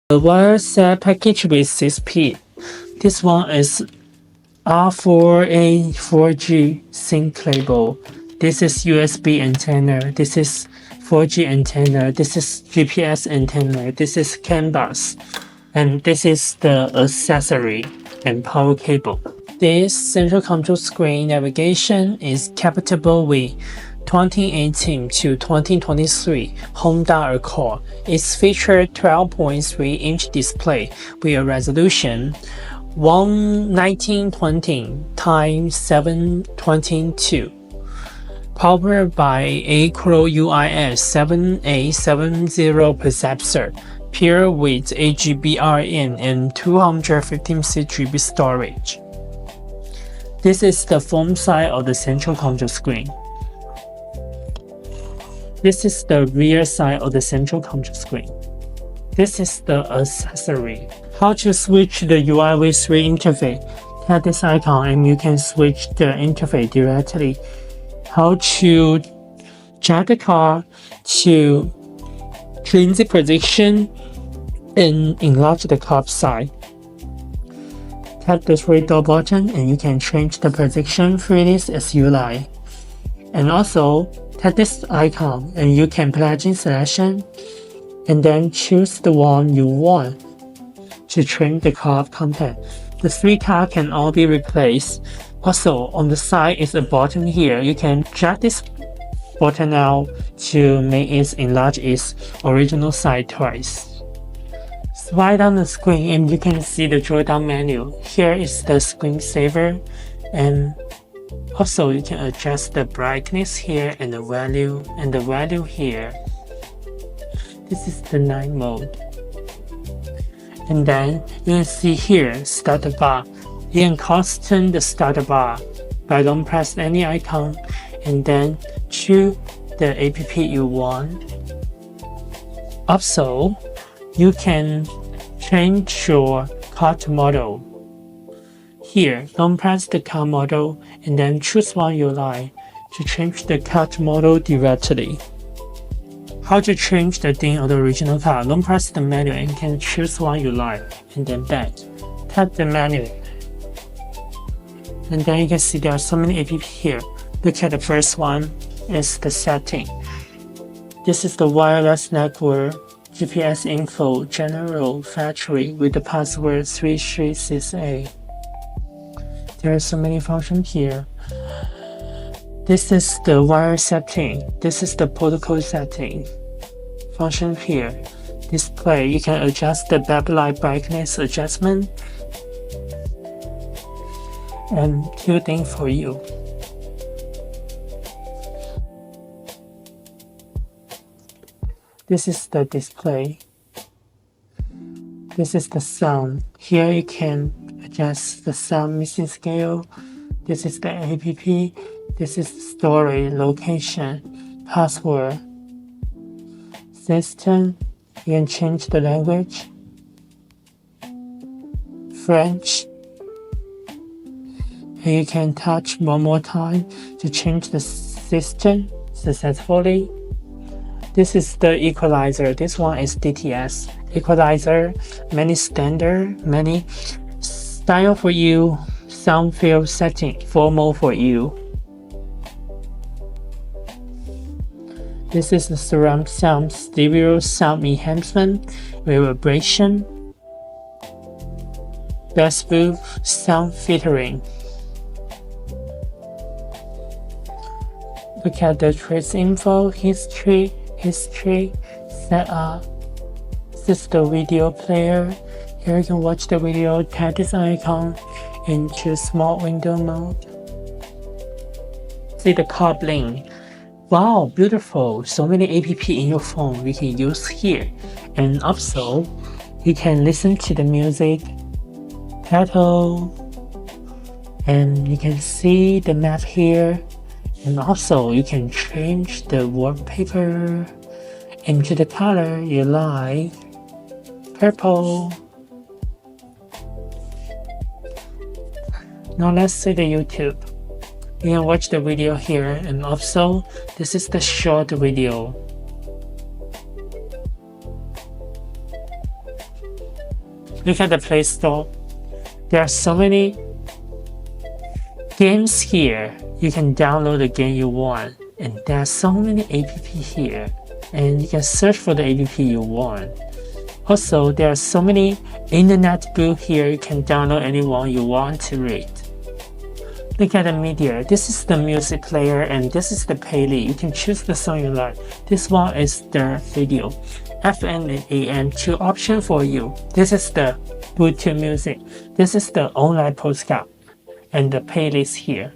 The wire set package with 6P. This one is R4A 4G sync cable. This is USB antenna. This is 4G antenna. This is GPS antenna. This is CAN bus. And this is the accessory and power cable. This central control screen navigation is compatible with 2018 to 2023 Honda Accord. It's featured 12.3 inch display with a resolution 1920 x 722. Powered by a CoreUIS 7870 processor, paired with 8GB RAM and 256GB storage. This is the front side of the central control screen. This is the rear side of the central control screen. This is the accessory. How to switch the UI with 3 interface. Tap this icon and you can switch the interface directly. How to jack the car to change the position and enlarge the car side. Tap the 3-dot button and you can change the position freely as you like. And also tap this icon and you can plugin selection and then choose the one you want to trim the car content. The 3 tabs can all be replaced. Also on the side is a button here. You can drag this button out to make it enlarge its original size twice. Slide down the screen and you can see the drawdown menu. Here is the screensaver, and also you can adjust the brightness here and the value here. This is the night mode. And then you can see here start bar. You can custom the start bar by don't press any icon and then choose the app you want. Also, you can change your card model. Here, don't press the car model and then choose one you like to change the card model directly. How to change the theme of the original car. Don't press the menu and you can choose one you like and then back. Tap the menu. And then you can see there are so many apps here. Look at the first one is the setting. This is the wireless network, GPS info, general factory with the password 336A. There are so many functions here. This is the wire setting. This is the protocol setting. Function here. Display. You can adjust the backlight brightness adjustment and tilting for you. This is the display. This is the sound. Here you can adjust the sound mixing scale. This is the app. This is story, location, password, system. You can change the language. French. And you can touch one more time to change the system successfully. This is the equalizer. This one is DTS. Equalizer, many standard, many style for you, sound field setting, formal for you. This is the surround sound, stereo sound enhancement, reverberation, bass boost, sound filtering. Look at the trace info, history, setup. This is the video player. Here you can watch the video, tap this icon and choose small window mode. See the car blink. Wow, beautiful. So many app in your phone we can use here. And also, you can listen to the music, title, and you can see the map here. And also, you can change the wallpaper into the color you like. Purple. Now let's see the YouTube. You can watch the video here, and also this is the short video. Look at the Play Store. There are so many games here. You can download the game you want, and there are so many app here, and you can search for the app you want. Also, there are so many internet book here. You can download any one you want to read. Look at the media. This is the music player and this is the playlist. You can choose the song you like. This one is the video. FM and AM, two options for you. This is the Bluetooth music. This is the online postcard and the playlist here.